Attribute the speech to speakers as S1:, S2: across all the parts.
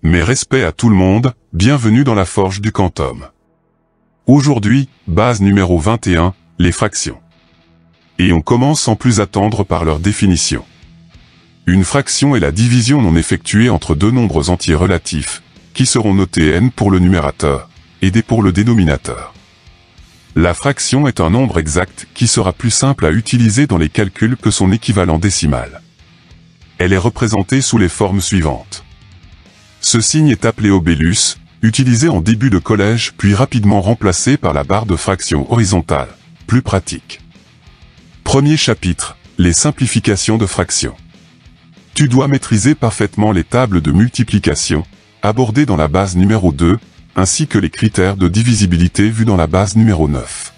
S1: Mes respects à tout le monde, bienvenue dans la forge du quantum. Aujourd'hui, base numéro 21, les fractions. Et on commence sans plus attendre par leur définition. Une fraction est la division non effectuée entre deux nombres entiers relatifs, qui seront notés n pour le numérateur, et d pour le dénominateur. La fraction est un nombre exact qui sera plus simple à utiliser dans les calculs que son équivalent décimal. Elle est représentée sous les formes suivantes. Ce signe est appelé obélus, utilisé en début de collège puis rapidement remplacé par la barre de fraction horizontale, plus pratique. Premier chapitre, les simplifications de fractions. Tu dois maîtriser parfaitement les tables de multiplication, abordées dans la base numéro 2, ainsi que les critères de divisibilité vus dans la base numéro 9.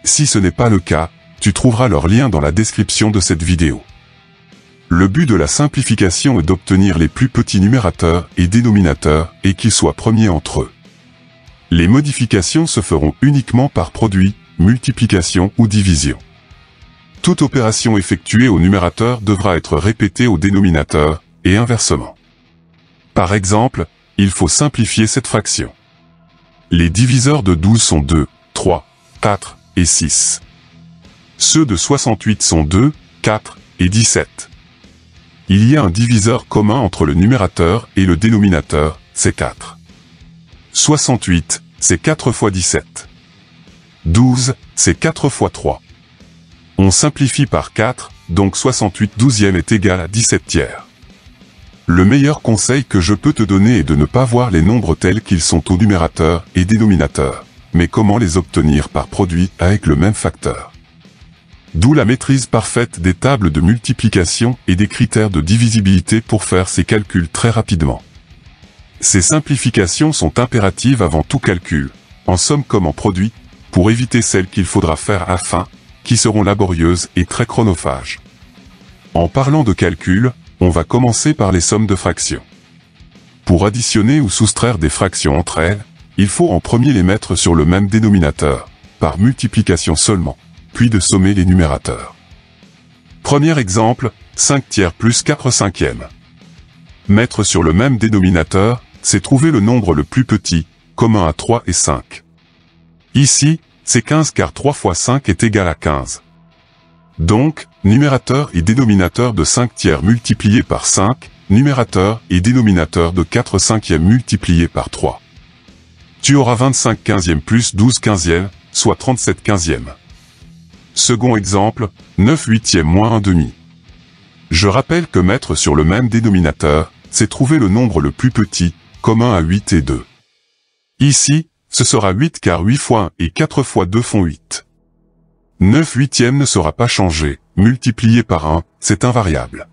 S1: Si ce n'est pas le cas, tu trouveras leur lien dans la description de cette vidéo. Le but de la simplification est d'obtenir les plus petits numérateurs et dénominateurs et qu'ils soient premiers entre eux. Les modifications se feront uniquement par produit, multiplication ou division. Toute opération effectuée au numérateur devra être répétée au dénominateur, et inversement. Par exemple, il faut simplifier cette fraction. Les diviseurs de 12 sont 2, 3, 4 et 6. Ceux de 68 sont 2, 4 et 17. Il y a un diviseur commun entre le numérateur et le dénominateur, c'est 4. 68, c'est 4 fois 17. 12, c'est 4 fois 3. On simplifie par 4, donc 68 douzième est égal à 17 tiers. Le meilleur conseil que je peux te donner est de ne pas voir les nombres tels qu'ils sont au numérateur et dénominateur, mais comment les obtenir par produit avec le même facteur. D'où la maîtrise parfaite des tables de multiplication et des critères de divisibilité pour faire ces calculs très rapidement. Ces simplifications sont impératives avant tout calcul, en somme comme en produit, pour éviter celles qu'il faudra faire à fin, qui seront laborieuses et très chronophages. En parlant de calcul, on va commencer par les sommes de fractions. Pour additionner ou soustraire des fractions entre elles, il faut en premier les mettre sur le même dénominateur, par multiplication seulement, puis de sommer les numérateurs. Premier exemple, 5 tiers plus 4 cinquièmes. Mettre sur le même dénominateur, c'est trouver le nombre le plus petit, commun à 3 et 5. Ici, c'est 15 car 3 fois 5 est égal à 15. Donc, numérateur et dénominateur de 5 tiers multiplié par 5, numérateur et dénominateur de 4 cinquièmes multiplié par 3. Tu auras 25 quinzièmes plus 12 quinzièmes, soit 37 quinzièmes. Second exemple, 9 huitièmes moins 1 demi. Je rappelle que mettre sur le même dénominateur, c'est trouver le nombre le plus petit, commun à 8 et 2. Ici, ce sera 8 car 8 fois 1 et 4 fois 2 font 8. 9 huitièmes ne sera pas changé, multiplié par 1, c'est invariable.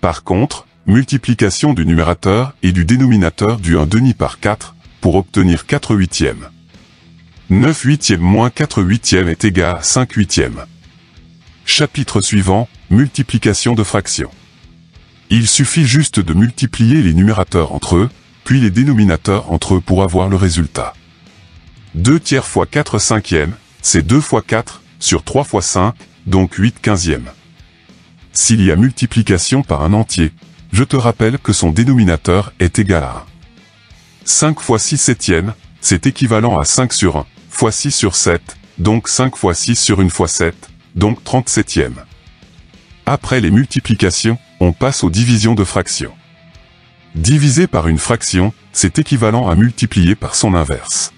S1: Par contre, multiplication du numérateur et du dénominateur du 1 demi par 4, pour obtenir 4 huitièmes. 9 huitièmes moins 4 huitièmes est égal à 5 huitièmes. Chapitre suivant, multiplication de fractions. Il suffit juste de multiplier les numérateurs entre eux, puis les dénominateurs entre eux pour avoir le résultat. 2 tiers fois 4 cinquièmes, c'est 2 fois 4, sur 3 fois 5, donc 8 quinzièmes. S'il y a multiplication par un entier, je te rappelle que son dénominateur est égal à 1. 5 fois 6 septièmes, c'est équivalent à 5 sur 1, fois 6 sur 7, donc 5 fois 6 sur 1 fois 7, donc 30 septièmes. Après les multiplications, on passe aux divisions de fractions. Diviser par une fraction, c'est équivalent à multiplier par son inverse.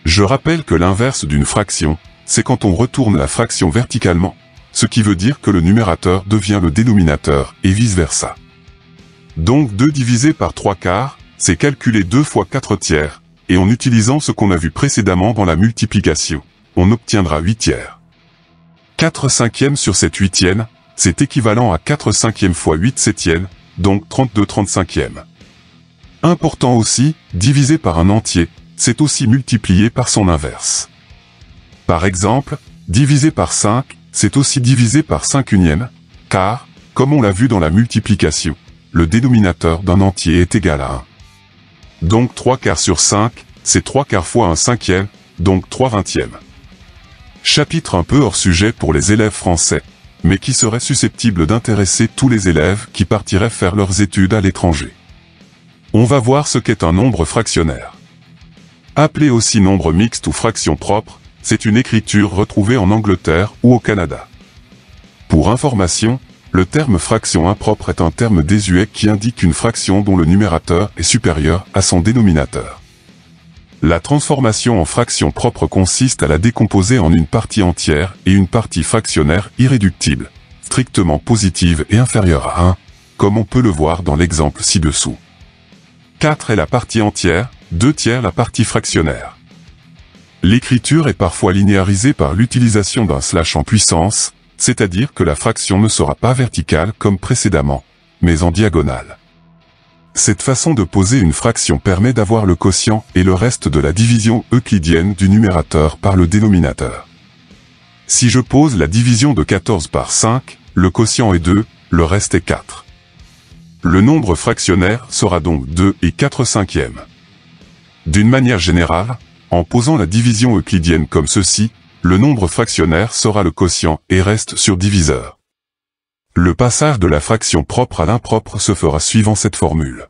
S1: Je rappelle que l'inverse d'une fraction, c'est quand on retourne la fraction verticalement, ce qui veut dire que le numérateur devient le dénominateur, et vice-versa. Donc 2 divisé par 3 quarts, c'est calculer 2 fois 4 tiers, et en utilisant ce qu'on a vu précédemment dans la multiplication, on obtiendra 8 tiers. 4 cinquièmes sur 7 huitièmes, c'est équivalent à 4 cinquièmes fois 8 septièmes, donc 32 35e. Important aussi, diviser par un entier, c'est aussi multiplier par son inverse. Par exemple, diviser par 5, c'est aussi diviser par 5 unièmes, car, comme on l'a vu dans la multiplication, le dénominateur d'un entier est égal à 1. Donc 3 quarts sur 5, c'est 3 quarts fois 1 cinquième, donc 3 vingtièmes. Chapitre un peu hors sujet pour les élèves français, mais qui serait susceptible d'intéresser tous les élèves qui partiraient faire leurs études à l'étranger. On va voir ce qu'est un nombre fractionnaire. Appelé aussi nombre mixte ou fraction propre, c'est une écriture retrouvée en Angleterre ou au Canada. Pour information, le terme fraction impropre est un terme désuet qui indique une fraction dont le numérateur est supérieur à son dénominateur. La transformation en fraction propre consiste à la décomposer en une partie entière et une partie fractionnaire irréductible, strictement positive et inférieure à 1, comme on peut le voir dans l'exemple ci-dessous. 4 est la partie entière, 2/3 la partie fractionnaire. L'écriture est parfois linéarisée par l'utilisation d'un slash en puissance, c'est-à-dire que la fraction ne sera pas verticale comme précédemment, mais en diagonale. Cette façon de poser une fraction permet d'avoir le quotient et le reste de la division euclidienne du numérateur par le dénominateur. Si je pose la division de 14 par 5, le quotient est 2, le reste est 4. Le nombre fractionnaire sera donc 2 et 4/5. D'une manière générale, en posant la division euclidienne comme ceci, le nombre fractionnaire sera le quotient et reste sur diviseur. Le passage de la fraction propre à l'impropre se fera suivant cette formule.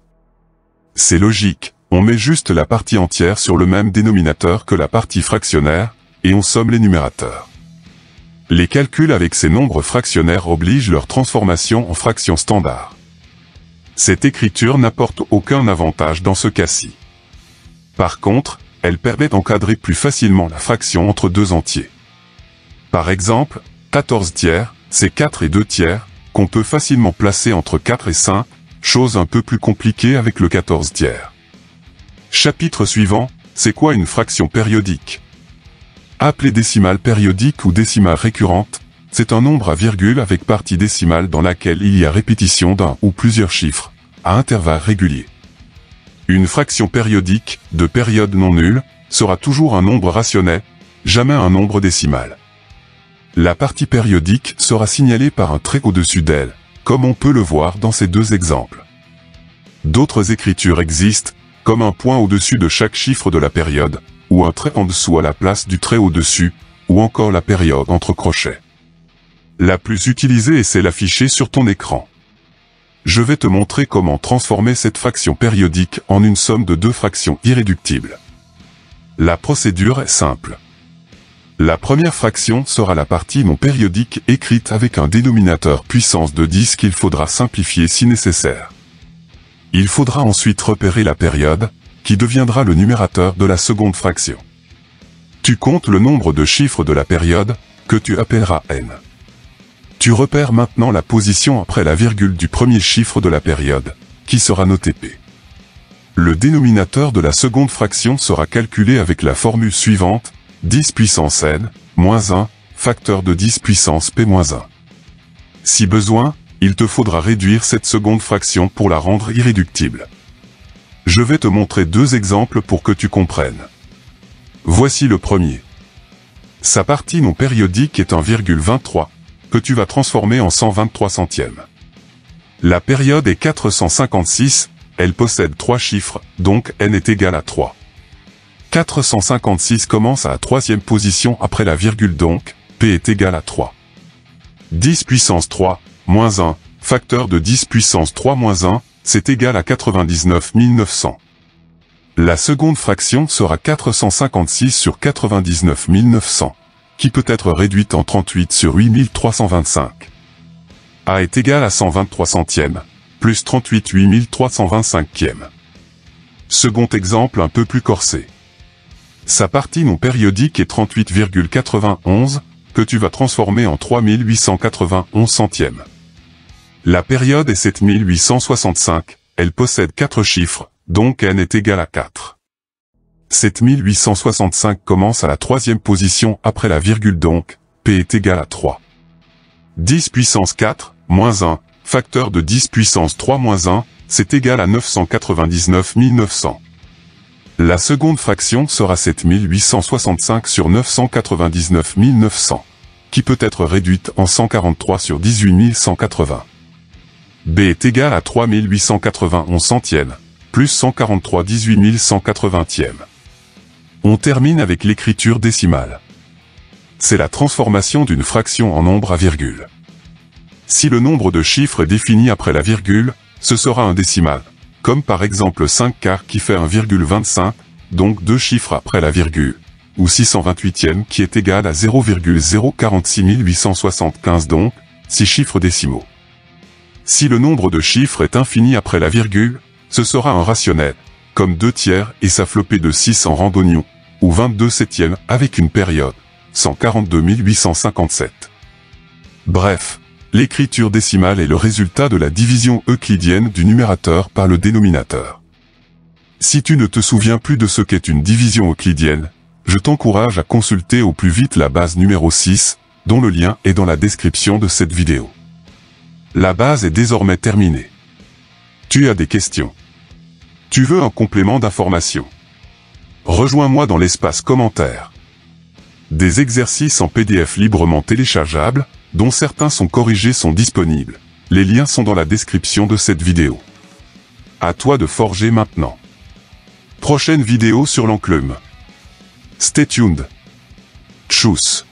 S1: C'est logique, on met juste la partie entière sur le même dénominateur que la partie fractionnaire, et on somme les numérateurs. Les calculs avec ces nombres fractionnaires obligent leur transformation en fraction standard. Cette écriture n'apporte aucun avantage dans ce cas-ci. Par contre, elle permet d'encadrer plus facilement la fraction entre deux entiers. Par exemple, 14/3, c'est 4 et 2/3, qu'on peut facilement placer entre 4 et 5, chose un peu plus compliquée avec le 14/3. Chapitre suivant, c'est quoi une fraction périodique? Appelée décimale périodique ou décimale récurrente, c'est un nombre à virgule avec partie décimale dans laquelle il y a répétition d'un ou plusieurs chiffres, à intervalles réguliers. Une fraction périodique, de période non nulle, sera toujours un nombre rationnel, jamais un nombre décimal. La partie périodique sera signalée par un trait au-dessus d'elle, comme on peut le voir dans ces deux exemples. D'autres écritures existent, comme un point au-dessus de chaque chiffre de la période, ou un trait en dessous à la place du trait au-dessus, ou encore la période entre crochets. La plus utilisée est celle affichée sur ton écran. Je vais te montrer comment transformer cette fraction périodique en une somme de deux fractions irréductibles. La procédure est simple. La première fraction sera la partie non périodique écrite avec un dénominateur puissance de 10 qu'il faudra simplifier si nécessaire. Il faudra ensuite repérer la période, qui deviendra le numérateur de la seconde fraction. Tu comptes le nombre de chiffres de la période, que tu appelleras n. Tu repères maintenant la position après la virgule du premier chiffre de la période, qui sera noté P. Le dénominateur de la seconde fraction sera calculé avec la formule suivante, 10 puissance n, moins 1, facteur de 10 puissance p-1. Si besoin, il te faudra réduire cette seconde fraction pour la rendre irréductible. Je vais te montrer deux exemples pour que tu comprennes. Voici le premier. Sa partie non périodique est 1,23, que tu vas transformer en 123 centièmes. La période est 456, elle possède 3 chiffres, donc n est égal à 3. 456 commence à la troisième position après la virgule donc, p est égal à 3. 10 puissance 3, moins 1, facteur de 10 puissance 3 moins 1, c'est égal à 99 900. La seconde fraction sera 456 sur 99 900. Qui peut être réduite en 38 sur 8325. A est égal à 123 centièmes, plus 38 8325e. Second exemple un peu plus corsé. Sa partie non périodique est 38,91, que tu vas transformer en 3891 centièmes. La période est 7865, elle possède 4 chiffres, donc n est égal à 4. 7865 commence à la troisième position après la virgule donc, p est égal à 3. 10 puissance 4, moins 1, facteur de 10 puissance 3 moins 1, c'est égal à 999 900. La seconde fraction sera 7865 sur 999 900, qui peut être réduite en 143 sur 18 180. B est égal à 3891 centièmes, plus 143 18 180e. On termine avec l'écriture décimale. C'est la transformation d'une fraction en nombre à virgule. Si le nombre de chiffres est défini après la virgule, ce sera un décimal, comme par exemple 5 quarts qui fait 1,25, donc 2 chiffres après la virgule, ou 628e qui est égal à 0,046875 donc, 6 chiffres décimaux. Si le nombre de chiffres est infini après la virgule, ce sera un rationnel, comme 2 tiers et sa flopée de 6 en randonnion, ou 22 septièmes avec une période, 142 857. Bref, l'écriture décimale est le résultat de la division euclidienne du numérateur par le dénominateur. Si tu ne te souviens plus de ce qu'est une division euclidienne, je t'encourage à consulter au plus vite la base numéro 6, dont le lien est dans la description de cette vidéo. La base est désormais terminée. Tu as des questions? Tu veux un complément d'information? Rejoins-moi dans l'espace commentaires. Des exercices en PDF librement téléchargeables, dont certains sont corrigés, sont disponibles. Les liens sont dans la description de cette vidéo. À toi de forger maintenant. Prochaine vidéo sur l'enclume. Stay tuned. Tchuss.